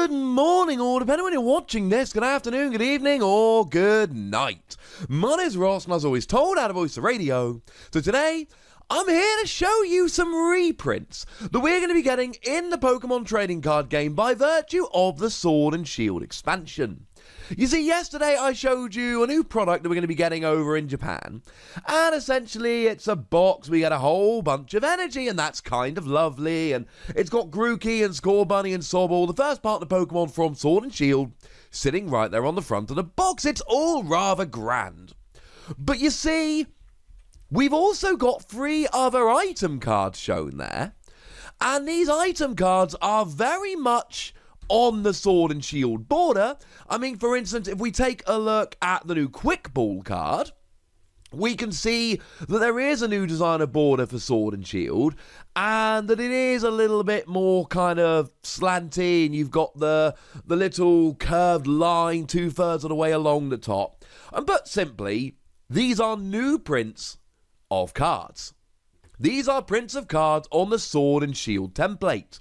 Good morning, or depending on when you're watching this, good afternoon, good evening, or good night. My name's Ross, and as always told out of Voice of Radio. So today, I'm here to show you some reprints that we're going to be getting in the Pokemon trading card game by virtue of the Sword and Shield expansion. You see, yesterday I showed you a new product that we're going to be getting over in Japan, and essentially it's a box. We get a whole bunch of energy, and that's kind of lovely, and it's got Grookey and Scorbunny and Sobble, the first partner Pokemon from Sword and Shield, sitting right there on the front of the box. It's all rather grand. But you see, we've also got 3 other item cards shown there, and these item cards are very much on the Sword and Shield border. I mean, for instance, if we take a look at the new Quick Ball card, we can see that there is a new designer border for Sword and Shield, and that it is a little bit more kind of slanty, and you've got the little curved line 2/3 of the way along the top. And put simply, these are new prints of cards. These are prints of cards on the Sword and Shield template.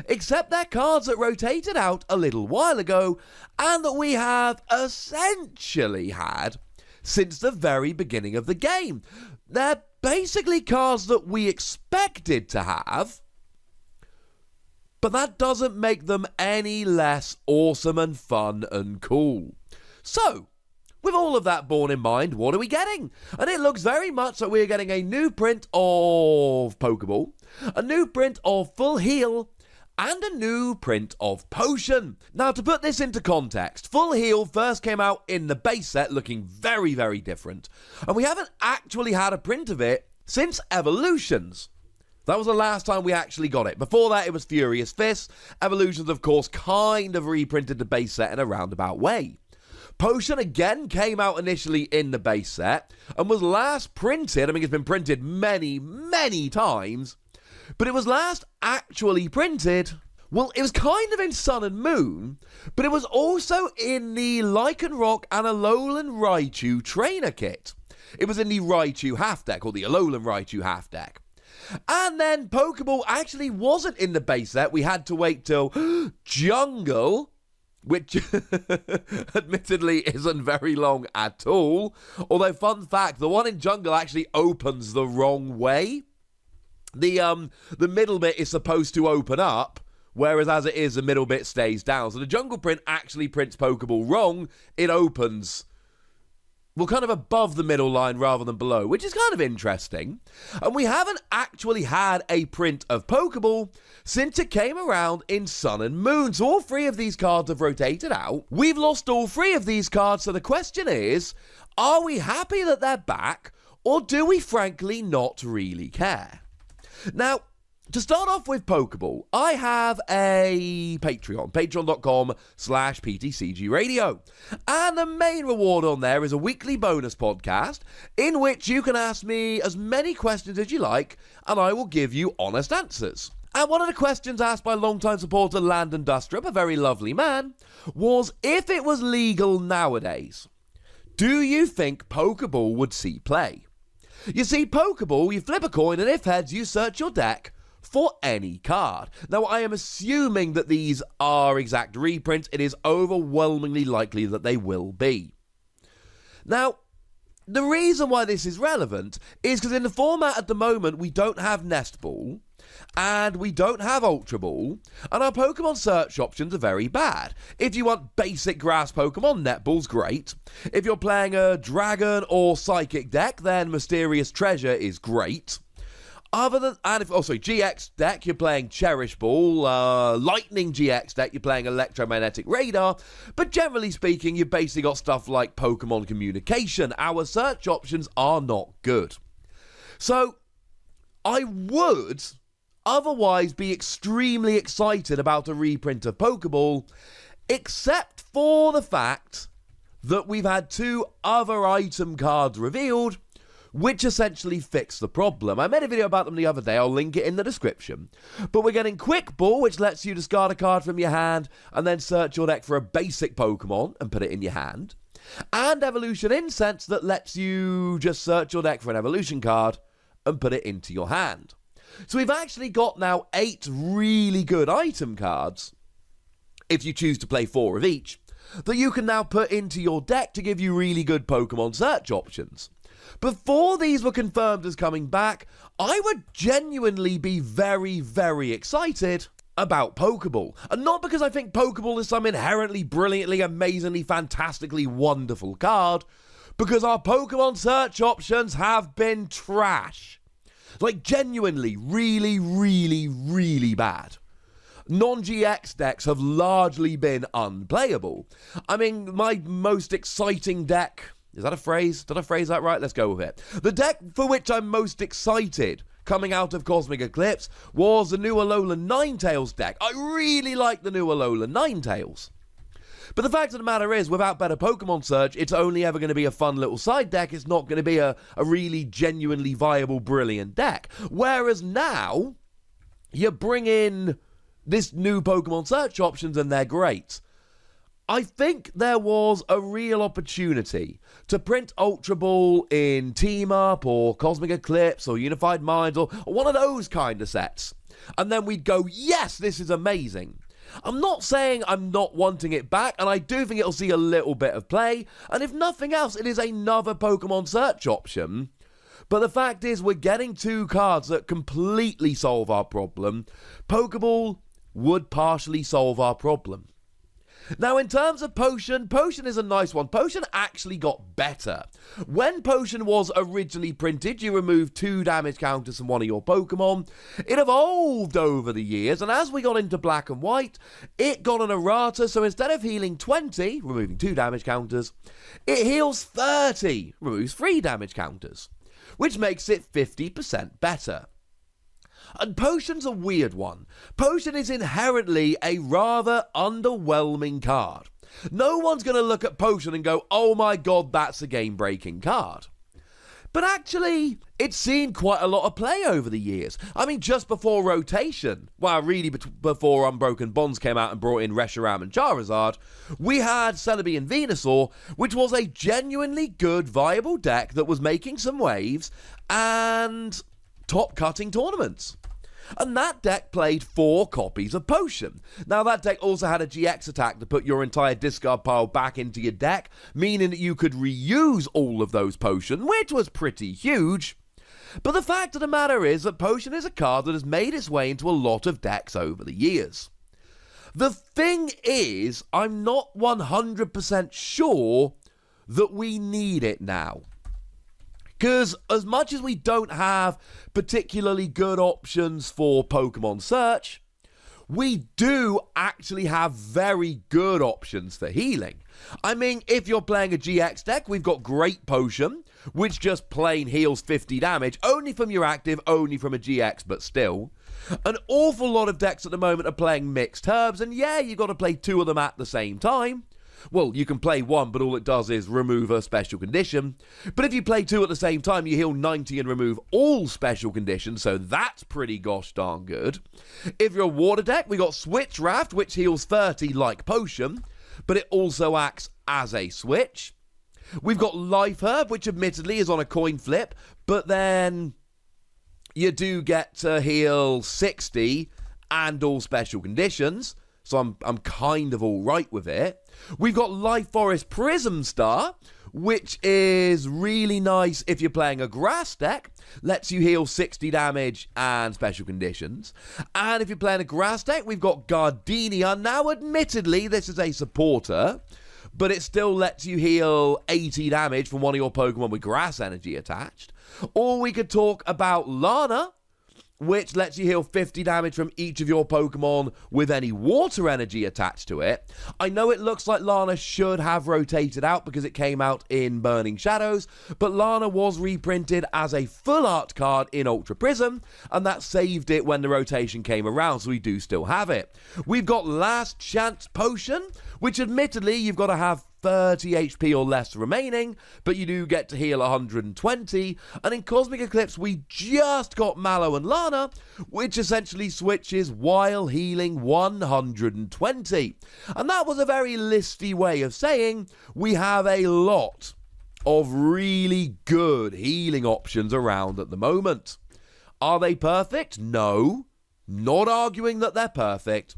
Except they're cards that rotated out a little while ago and that we have essentially had since the very beginning of the game. They're basically cards that we expected to have, but that doesn't make them any less awesome and fun and cool. So, with all of that borne in mind, what are we getting? And it looks very much like we're getting a new print of Pokeball, a new print of Full Heal, and a new print of Potion. Now, to put this into context, Full Heal first came out in the base set looking very, very different, and we haven't actually had a print of it since Evolutions. That was the last time we actually got it. Before that, it was Furious Fist. Evolutions, of course, kind of reprinted the base set in a roundabout way. Potion again came out initially in the base set and was last printed, I mean, it's been printed many, many times, but it was last actually printed, well, it was kind of in Sun and Moon, but it was also in the Lycanroc and Alolan Raichu trainer kit. It was in the Raichu half deck, or the Alolan Raichu half deck. And then Pokeball actually wasn't in the base set. We had to wait till Jungle, which admittedly isn't very long at all. Although, fun fact, the one in Jungle actually opens the wrong way. The middle bit is supposed to open up, whereas as it is, the middle bit stays down. So the Jungle print actually prints Pokeball wrong. It opens, well, kind of above the middle line rather than below, which is kind of interesting. And we haven't actually had a print of Pokeball since it came around in Sun and Moon. So all 3 of these cards have rotated out. We've lost all 3 of these cards, so the question is, are we happy that they're back, or do we frankly not really care? Now, to start off with Pokeball, I have a Patreon, patreon.com/PTCGRadio. And the main reward on there is a weekly bonus podcast in which you can ask me as many questions as you like, and I will give you honest answers. And one of the questions asked by longtime supporter Landon Dustrup, a very lovely man, was if it was legal nowadays, do you think Pokeball would see play? You see, Pokeball, you flip a coin, and if heads, you search your deck for any card. Now, I am assuming that these are exact reprints. It is overwhelmingly likely that they will be. Now, the reason why this is relevant is because in the format at the moment, we don't have Nest Ball, and we don't have Ultra Ball, and our Pokemon search options are very bad. If you want basic grass Pokemon, Netball's great. If you're playing a Dragon or Psychic deck, then Mysterious Treasure is great. GX deck, you're playing Cherish Ball. Lightning GX deck, you're playing Electromagnetic Radar. But generally speaking, you've basically got stuff like Pokemon Communication. Our search options are not good. So, I would otherwise be extremely excited about a reprint of Pokeball, except for the fact that we've had 2 other item cards revealed, which essentially fix the problem. I made a video about them the other day, I'll link it in the description. But we're getting Quick Ball, which lets you discard a card from your hand and then search your deck for a basic Pokemon and put it in your hand. And Evolution Incense, that lets you just search your deck for an evolution card and put it into your hand. So we've actually got now 8 really good item cards if you choose to play 4 of each, that you can now put into your deck to give you really good Pokemon search options. Before these were confirmed as coming back, I would genuinely be very, very excited about Pokeball. And not because I think Pokeball is some inherently, brilliantly, amazingly, fantastically wonderful card, because our Pokemon search options have been trash. Like, genuinely, really, really, really bad. Non-GX decks have largely been unplayable. I mean, my most exciting deck... Is that a phrase? Did I phrase that right? Let's go with it. The deck for which I'm most excited coming out of Cosmic Eclipse was the new Alolan Ninetales deck. I really like the new Alolan Ninetales. But the fact of the matter is, without better Pokemon search, it's only ever going to be a fun little side deck. It's not going to be a really genuinely viable, brilliant deck. Whereas now, you bring in this new Pokemon search options and they're great. I think there was a real opportunity to print Ultra Ball in Team Up or Cosmic Eclipse or Unified Minds or one of those kind of sets. And then we'd go, yes, this is amazing. I'm not saying I'm not wanting it back, and I do think it'll see a little bit of play. And if nothing else, it is another Pokemon search option. But the fact is, we're getting 2 cards that completely solve our problem. Pokeball would partially solve our problem. Now, in terms of Potion is a nice one. Potion actually got better. When Potion was originally printed, you removed 2 damage counters from one of your Pokemon. It evolved over the years, and as we got into Black and White, it got an errata, so instead of healing 20, removing 2 damage counters, it heals 30, removes 3 damage counters, which makes it 50% better. And Potion's a weird one. Potion is inherently a rather underwhelming card. No one's going to look at Potion and go, oh my god, that's a game-breaking card. But actually, it's seen quite a lot of play over the years. I mean, just before rotation, well, really before Unbroken Bonds came out and brought in Reshiram and Charizard, we had Celebi and Venusaur, which was a genuinely good, viable deck that was making some waves and top-cutting tournaments. And that deck played 4 copies of Potion. Now, that deck also had a GX attack to put your entire discard pile back into your deck, meaning that you could reuse all of those Potion, which was pretty huge. But the fact of the matter is that Potion is a card that has made its way into a lot of decks over the years. The thing is, I'm not 100% sure that we need it now. Because as much as we don't have particularly good options for Pokemon search, we do actually have very good options for healing. I mean, if you're playing a GX deck, we've got Great Potion, which just plain heals 50 damage, only from your active, only from a GX, but still. An awful lot of decks at the moment are playing mixed herbs, and yeah, you've got to play 2 of them at the same time. Well, you can play 1, but all it does is remove a special condition. But if you play 2 at the same time, you heal 90 and remove all special conditions, so that's pretty gosh darn good. If you're a water deck, we got Switch Raft, which heals 30 like Potion, but it also acts as a switch. We've got Life Herb, which admittedly is on a coin flip, but then you do get to heal 60 and all special conditions. So I'm kind of all right with it. We've got Life Forest Prism Star, which is really nice if you're playing a grass deck. Lets you heal 60 damage and special conditions. And if you're playing a grass deck, we've got Gardenia. Now, admittedly, this is a supporter, but it still lets you heal 80 damage from one of your Pokemon with grass energy attached. Or we could talk about Lana, which lets you heal 50 damage from each of your Pokemon with any water energy attached to it. I know it looks like Lana should have rotated out because it came out in Burning Shadows, but Lana was reprinted as a full art card in Ultra Prism, and that saved it when the rotation came around, so we do still have it. We've got Last Chance Potion, which admittedly you've got to have 30 HP or less remaining, but you do get to heal 120. And in Cosmic Eclipse, we just got Mallow and Lana, which essentially switches while healing 120. And that was a very listy way of saying we have a lot of really good healing options around at the moment. Are they perfect? No. Not arguing that they're perfect.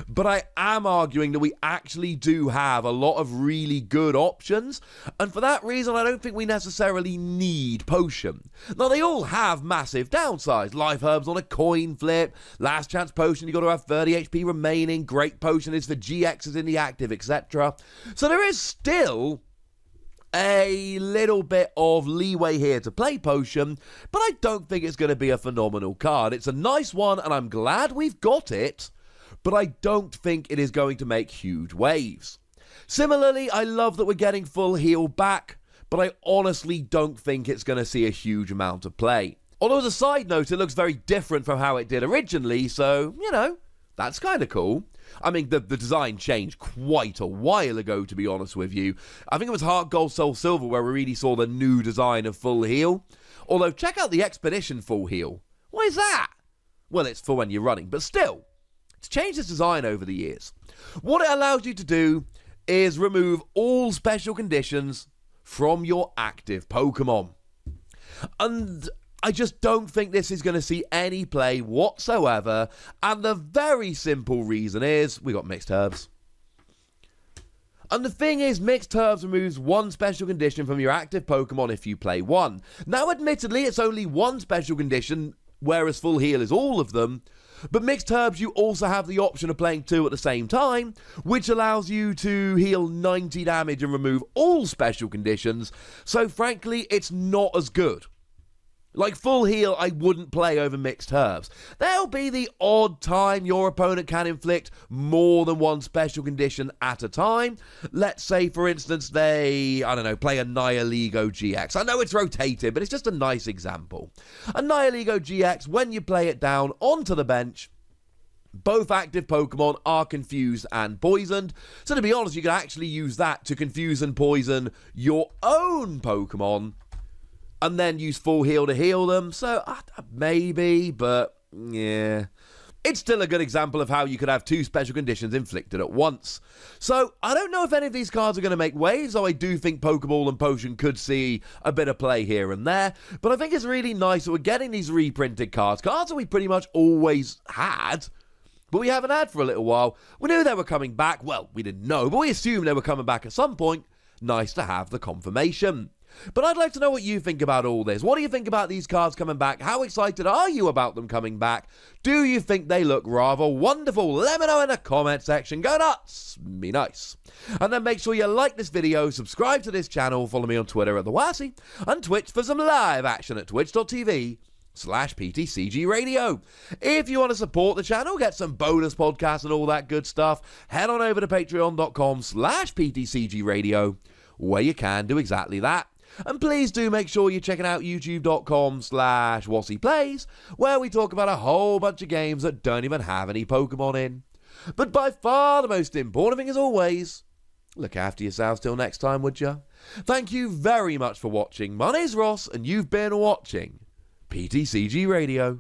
But I am arguing that we actually do have a lot of really good options, and for that reason I don't think we necessarily need Potion. Now they all have massive downsides. Life Herbs on a coin flip, Last Chance Potion, you got to have 30 HP remaining, Great Potion is for GXs in the active, etc. So there is still a little bit of leeway here to play Potion, but I don't think it's going to be a phenomenal card. It's a nice one and I'm glad we've got it, but I don't think it is going to make huge waves. Similarly, I love that we're getting full heal back, but I honestly don't think it's going to see a huge amount of play. Although as a side note, it looks very different from how it did originally, so, you know, that's kind of cool. I mean, the design changed quite a while ago, to be honest with you. I think it was Heart Gold, Soul Silver where we really saw the new design of full heal. Although, check out the Expedition full heal. What is that? Well, it's for when you're running, but still, it's changed its design over the years. What it allows you to do is remove all special conditions from your active Pokemon. And I just don't think this is going to see any play whatsoever, and the very simple reason is we got Mixed Herbs. And the thing is, Mixed Herbs removes one special condition from your active Pokemon if you play one. Now, admittedly, it's only one special condition, whereas Full Heal is all of them, but Mixed Herbs, you also have the option of playing two at the same time, which allows you to heal 90 damage and remove all special conditions, so frankly, it's not as good. Like Full Heal, I wouldn't play over Mixed Herbs. There'll be the odd time your opponent can inflict more than one special condition at a time. Let's say, for instance, they, I don't know, play a Nihilego GX. I know it's rotated, but it's just a nice example. A Nihilego GX, when you play it down onto the bench, both active Pokemon are confused and poisoned. So to be honest, you can actually use that to confuse and poison your own Pokemon, and then use Full Heal to heal them, so maybe, but yeah. It's still a good example of how you could have two special conditions inflicted at once. So, I don't know if any of these cards are going to make waves, though I do think Pokeball and Potion could see a bit of play here and there, but I think it's really nice that we're getting these reprinted cards that we pretty much always had, but we haven't had for a little while. We knew they were coming back, well, we didn't know, but we assumed they were coming back at some point. Nice to have the confirmation. But I'd like to know what you think about all this. What do you think about these cards coming back? How excited are you about them coming back? Do you think they look rather wonderful? Let me know in the comment section. Go nuts. Be nice. And then make sure you like this video, subscribe to this channel, follow me on Twitter at The Wassy, and Twitch for some live action at twitch.tv/PTCGRadio. If you want to support the channel, get some bonus podcasts and all that good stuff, head on over to patreon.com/PTCGRadio, where you can do exactly that. And please do make sure you're checking out youtube.com/WassyPlays, where we talk about a whole bunch of games that don't even have any Pokemon in. But by far the most important thing, as always, look after yourselves till next time, would ya? Thank you very much for watching. My name's Ross, and you've been watching PTCG Radio.